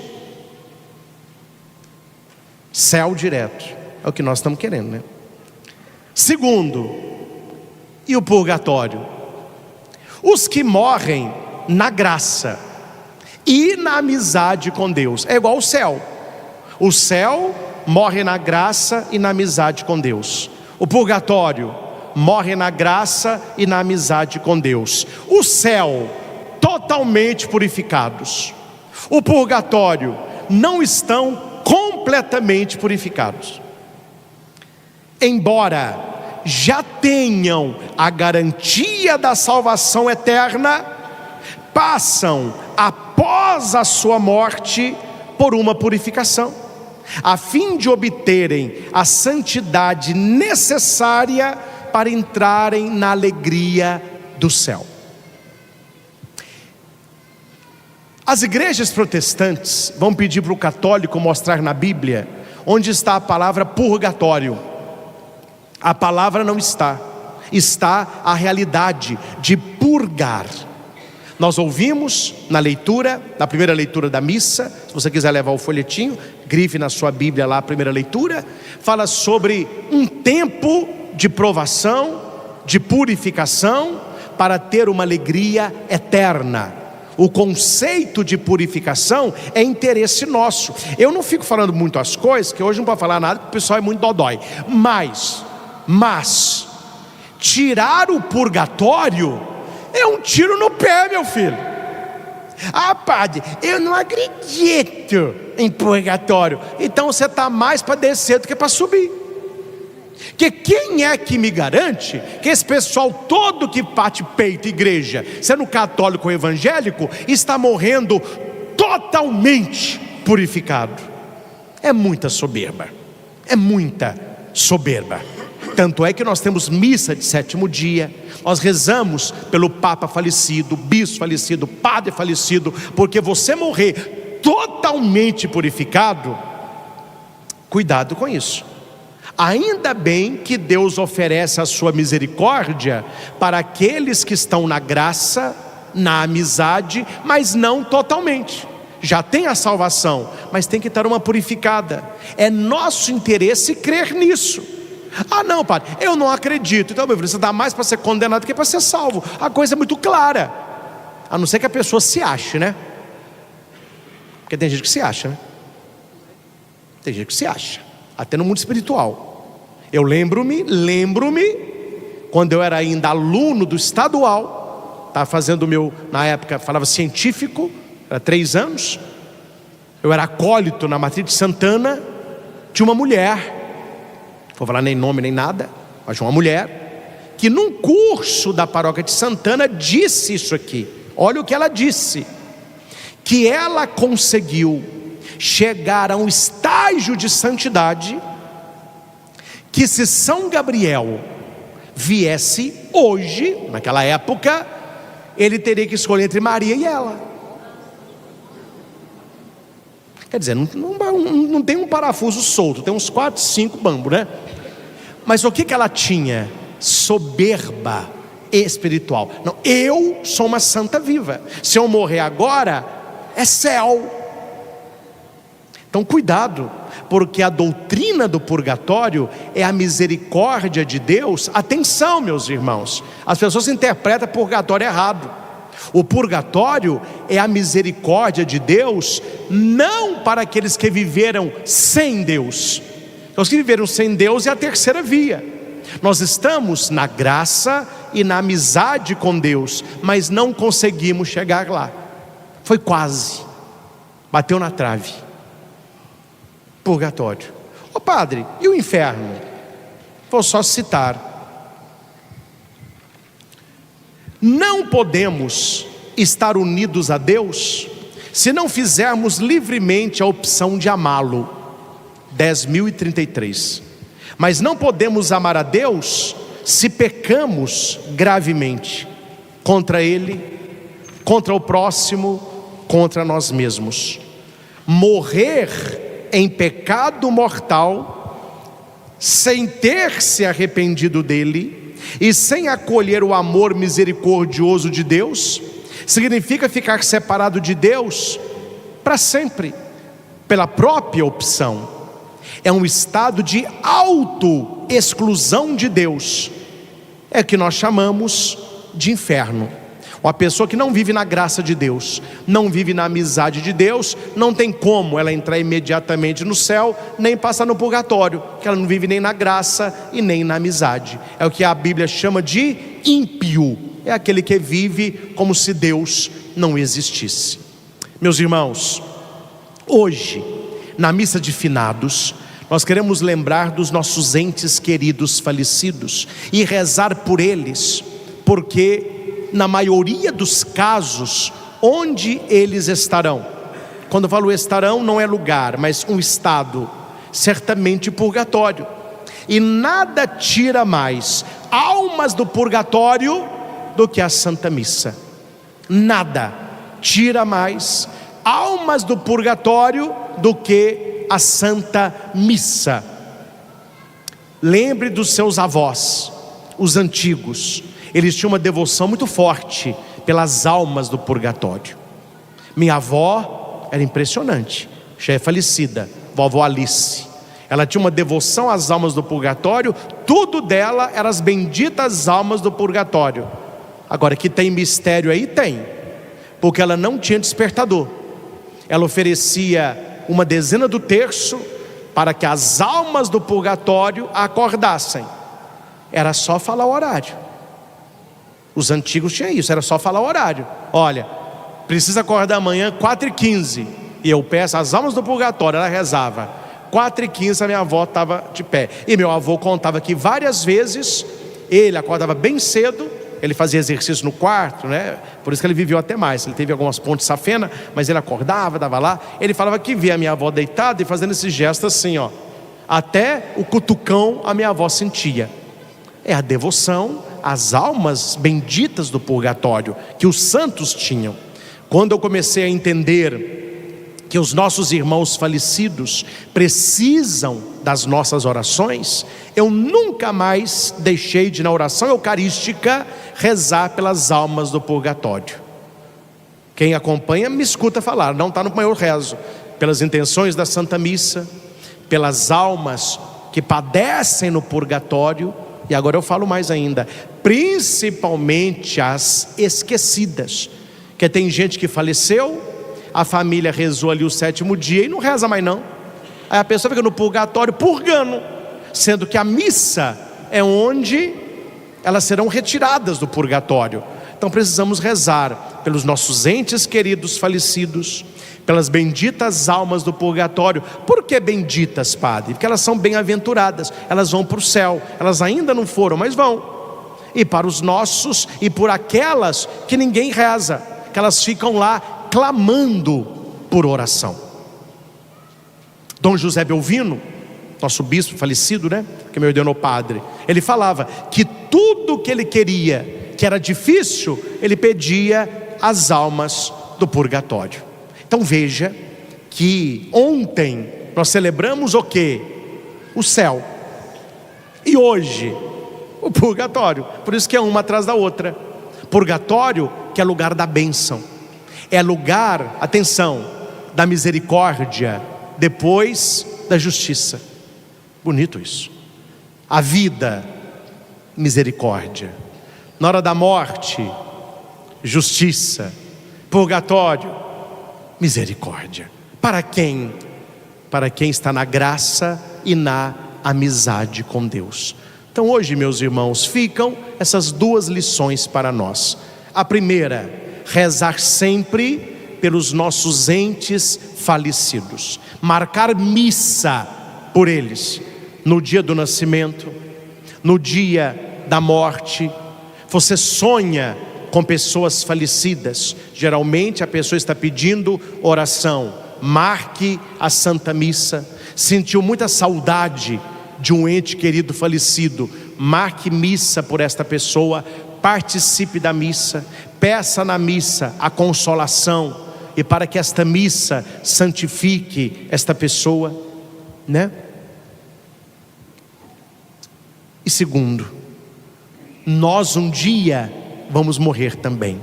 Céu direto, é o que nós estamos querendo, né? Segundo, e o purgatório? Os que morrem na graça e na amizade com Deus. É igual ao céu. O céu morre na graça e na amizade com Deus. O purgatório morre na graça e na amizade com Deus. O céu, totalmente purificados. O purgatório, não estão completamente completamente purificados. Embora já tenham a garantia da salvação eterna, passam após a sua morte por uma purificação, a fim de obterem a santidade necessária para entrarem na alegria do céu. As igrejas protestantes vão pedir para o católico mostrar na Bíblia onde está a palavra purgatório. A palavra não está, está a realidade de purgar. Nós ouvimos na leitura, na primeira leitura da missa, se você quiser levar o folhetinho, grife na sua Bíblia lá a primeira leitura, fala sobre um tempo de provação, de purificação, para ter uma alegria eterna. O conceito de purificação é interesse nosso. Eu não fico falando muito as coisas, que hoje não pode falar nada, porque o pessoal é muito dodói. Mas tirar o purgatório é um tiro no pé, meu filho. Ah, padre, eu não acredito em purgatório. Então você está mais para descer do que para subir. Que quem é que me garante que esse pessoal todo que bate peito, igreja, sendo católico ou evangélico, está morrendo totalmente purificado? É muita soberba, é muita soberba. Tanto é que nós temos missa de sétimo dia, nós rezamos pelo Papa falecido, bispo falecido, padre falecido, porque você morrer totalmente purificado, cuidado com isso. Ainda bem que Deus oferece a sua misericórdia para aqueles que estão na graça, na amizade, mas não totalmente. Já tem a salvação, mas tem que estar uma purificada. É nosso interesse crer nisso. Ah não, padre, eu não acredito. Então meu filho, você dá mais para ser condenado do que para ser salvo. A coisa é muito clara. A não ser que a pessoa se ache, né? Porque tem gente que se acha, né? Tem gente que se acha, até no mundo espiritual. Eu lembro-me, quando eu era ainda aluno do estadual, estava fazendo o meu, na época falava científico, era 3 anos, eu era acólito na Matriz de Santana, tinha uma mulher, não vou falar nem nome nem nada, mas tinha uma mulher, que num curso da paróquia de Santana disse isso aqui, olha o que ela disse, que ela conseguiu chegar a um estágio de santidade, que se São Gabriel viesse hoje, naquela época, ele teria que escolher entre Maria e ela. Quer dizer, não tem um parafuso solto, tem uns 4, 5 bambos, né? Mas o que ela tinha? Soberba espiritual. Não, eu sou uma santa viva, se eu morrer agora, é céu. Então cuidado, porque a doutrina do purgatório é a misericórdia de Deus. Atenção, meus irmãos, as pessoas interpretam purgatório errado. O purgatório é a misericórdia de Deus, não para aqueles que viveram sem Deus. Os que viveram sem Deus é a terceira via. Nós estamos na graça e na amizade com Deus, mas não conseguimos chegar lá. Foi quase, bateu na trave. Purgatório. Ô padre, e o inferno? Vou só citar. Não podemos estar unidos a Deus se não fizermos livremente a opção de amá-lo. 10.033. Mas não podemos amar a Deus se pecamos gravemente contra Ele, contra o próximo, contra nós mesmos. Morrer em pecado mortal, sem ter se arrependido dele e sem acolher o amor misericordioso de Deus, significa ficar separado de Deus para sempre, pela própria opção. É um estado de auto-exclusão de Deus, é o que nós chamamos de inferno. Uma pessoa que não vive na graça de Deus, não vive na amizade de Deus, não tem como ela entrar imediatamente no céu, nem passar no purgatório, porque ela não vive nem na graça e nem na amizade. É o que a Bíblia chama de ímpio, é aquele que vive como se Deus não existisse. Meus irmãos, hoje, na missa de finados, nós queremos lembrar dos nossos entes queridos falecidos e rezar por eles, porque na maioria dos casos, onde eles estarão? Quando eu falo estarão, não é lugar, mas um estado, certamente purgatório. E nada tira mais almas do purgatório do que a Santa Missa. Nada tira mais almas do purgatório do que a Santa Missa. Lembre dos seus avós, os antigos. Eles tinham uma devoção muito forte pelas almas do purgatório. Minha avó era impressionante, já é falecida, vovó Alice. Ela tinha uma devoção às almas do purgatório. Tudo dela eram as benditas almas do purgatório. Agora, que tem mistério aí? Tem, porque ela não tinha despertador. Ela oferecia uma dezena do terço para que as almas do purgatório acordassem. Era só falar o horário. Os antigos tinham isso, era só falar o horário. Olha, precisa acordar amanhã 4h15. E eu peço as almas do purgatório. Ela rezava 4h15, a minha avó estava de pé. E meu avô contava que várias vezes ele acordava bem cedo. Ele fazia exercício no quarto, né? Por isso que ele viveu até mais. Ele teve algumas pontes safena, mas ele acordava, dava lá. Ele falava que via a minha avó deitada e fazendo esse gesto assim, ó. Até o cutucão a minha avó sentia. É a devoção às almas benditas do purgatório que os santos tinham. Quando eu comecei a entender que os nossos irmãos falecidos precisam das nossas orações, eu nunca mais deixei de, na oração eucarística, rezar pelas almas do purgatório. Quem acompanha me escuta falar, não está no maior rezo, pelas intenções da Santa Missa, pelas almas que padecem no purgatório, e agora eu falo mais ainda, principalmente as esquecidas, que tem gente que faleceu, a família rezou ali o 7º dia e não reza mais não. Aí a pessoa fica no purgatório purgando, sendo que a missa é onde elas serão retiradas do purgatório. Então precisamos rezar pelos nossos entes queridos falecidos, pelas benditas almas do purgatório. Por que benditas, padre? Porque elas são bem-aventuradas, elas vão para o céu. Elas ainda não foram, mas vão. E para os nossos, e por aquelas que ninguém reza, que elas ficam lá clamando por oração. Dom José Belvino, nosso bispo falecido, né, que me ordenou padre, ele falava que tudo que ele queria, que era difícil, ele pedia as almas do purgatório. Então veja que ontem nós celebramos o quê? O céu. E hoje o purgatório. Por isso que é uma atrás da outra. Purgatório, que é lugar da bênção, é lugar, atenção, da misericórdia, depois da justiça. Bonito isso. A vida, misericórdia. Na hora da morte, justiça. Purgatório, misericórdia. Para quem? Para quem está na graça e na amizade com Deus. Então hoje, meus irmãos, ficam essas duas lições para nós. A primeira, rezar sempre pelos nossos entes falecidos, marcar missa por eles, no dia do nascimento, no dia da morte. Você sonha com pessoas falecidas, geralmente a pessoa está pedindo oração, marque a Santa Missa. Sentiu muita saudade de um ente querido falecido, marque missa por esta pessoa, participe da missa, peça na missa a consolação, e para que esta missa santifique esta pessoa, né? E segundo, nós um dia vamos morrer também.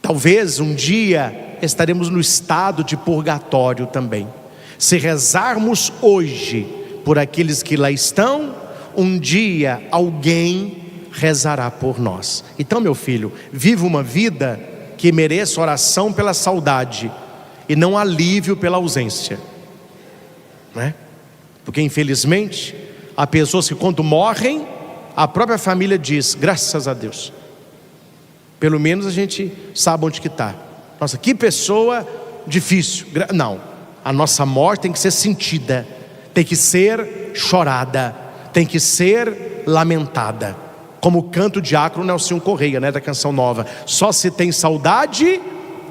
Talvez um dia estaremos no estado de purgatório também. Se rezarmos hoje por aqueles que lá estão, um dia alguém rezará por nós. Então, meu filho, viva uma vida que mereça oração pela saudade e não alívio pela ausência, né? Porque infelizmente há pessoas que quando morrem, a própria família diz, graças a Deus, pelo menos a gente sabe onde que está. Nossa, que pessoa difícil. Não, A nossa morte tem que ser sentida, tem que ser chorada, tem que ser lamentada. Como canta o diácono Nelson Correia, da Canção Nova: só se tem saudade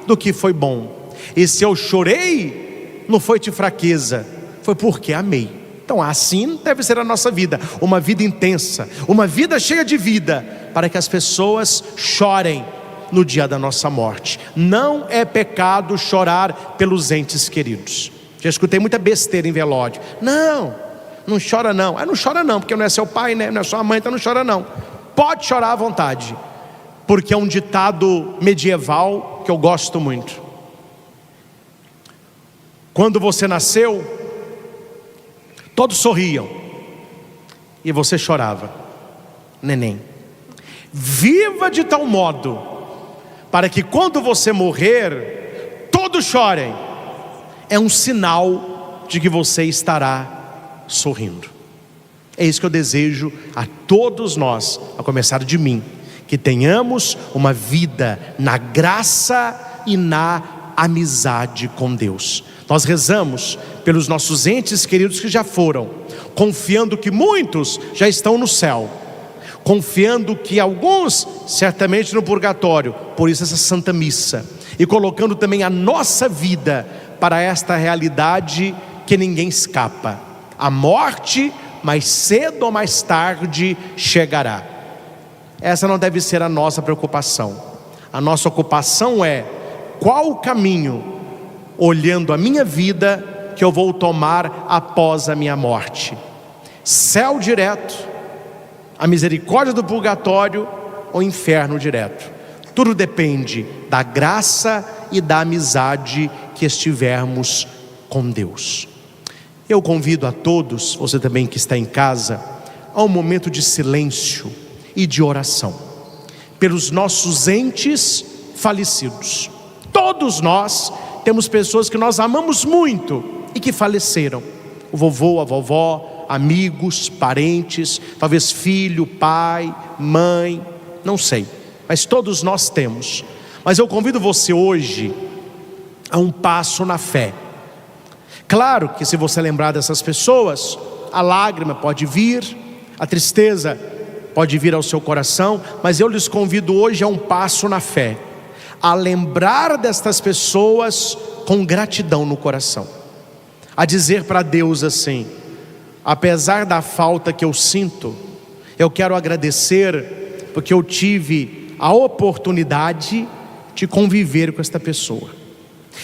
do que foi bom. E se eu chorei, não foi de fraqueza, foi porque amei. Então assim deve ser a nossa vida, uma vida intensa, uma vida cheia de vida, para que as pessoas chorem no dia da nossa morte. Não é pecado chorar pelos entes queridos. Já escutei muita besteira em velório: não chora não. Não chora não, porque não é seu pai, não é sua mãe, então não chora não. Pode chorar à vontade, porque é um ditado medieval que eu gosto muito. Quando você nasceu, todos sorriam e você chorava. Neném, viva de tal modo para que quando você morrer, todos chorem. É um sinal de que você estará sorrindo. É isso que eu desejo a todos nós, a começar de mim, que tenhamos uma vida na graça e na amizade com Deus. Nós rezamos pelos nossos entes queridos que já foram, confiando que muitos já estão no céu, confiando que alguns certamente no purgatório. Por isso essa Santa Missa, e colocando também a nossa vida para esta realidade que ninguém escapa. A morte, mais cedo ou mais tarde, chegará. Essa não deve ser a nossa preocupação. A nossa ocupação é: qual o caminho, olhando a minha vida, que eu vou tomar após a minha morte? Céu direto, a misericórdia do purgatório ou inferno direto? Tudo depende da graça e da amizade que estivermos com Deus. Eu convido a todos, você também que está em casa, a um momento de silêncio e de oração pelos nossos entes falecidos. Todos nós temos pessoas que nós amamos muito e que faleceram: o vovô, a vovó, amigos, parentes, talvez filho, pai, mãe, não sei, mas todos nós temos. Mas eu convido você hoje a um passo na fé. Claro que se você lembrar dessas pessoas, a lágrima pode vir, a tristeza pode vir ao seu coração, mas eu lhes convido hoje a um passo na fé, a lembrar destas pessoas com gratidão no coração, a dizer para Deus assim: apesar da falta que eu sinto, eu quero agradecer porque eu tive a oportunidade de conviver com esta pessoa.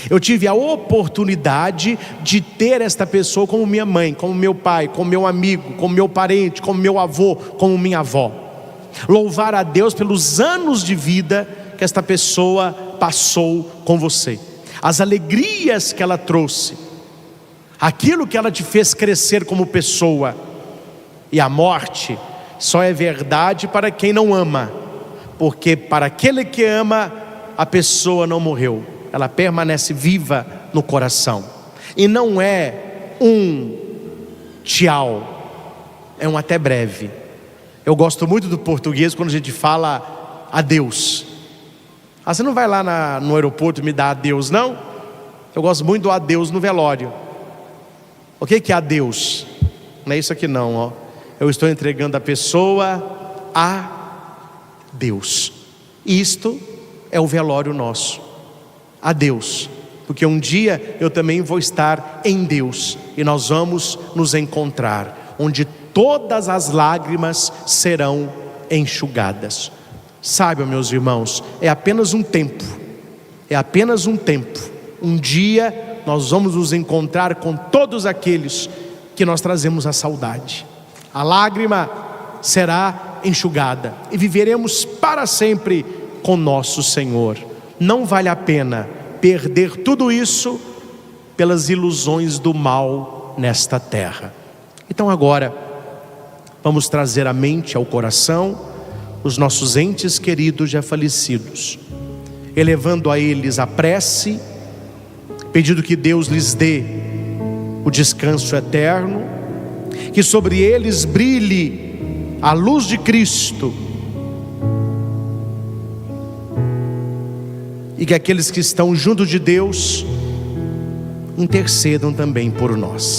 Eu tive a oportunidade de ter esta pessoa como minha mãe, como meu pai, como meu amigo, como meu parente, como meu avô, como minha avó. Louvar a Deus pelos anos de vida que esta pessoa passou com você, as alegrias que ela trouxe, aquilo que ela te fez crescer como pessoa. E a morte só é verdade para quem não ama, porque para aquele que ama, a pessoa não morreu, ela permanece viva no coração. E não é um tchau, é um até breve. Eu gosto muito do português quando a gente fala adeus. Você não vai lá no aeroporto me dar adeus, não? Eu gosto muito do adeus no velório. O que é adeus? Não é isso aqui não, ó. Eu estou entregando a pessoa a Deus. Isto é o velório nosso. A Deus, porque um dia eu também vou estar em Deus, e nós vamos nos encontrar, onde todas as lágrimas serão enxugadas. Saibam, meus irmãos, é apenas um tempo, um dia nós vamos nos encontrar com todos aqueles que nós trazemos a saudade. A lágrima será enxugada e viveremos para sempre com nosso Senhor. Não vale a pena perder tudo isso pelas ilusões do mal nesta terra. Então agora vamos trazer à mente, ao coração, os nossos entes queridos já falecidos, elevando a eles a prece, pedindo que Deus lhes dê o descanso eterno, que sobre eles brilhe a luz de Cristo, e que aqueles que estão junto de Deus intercedam também por nós.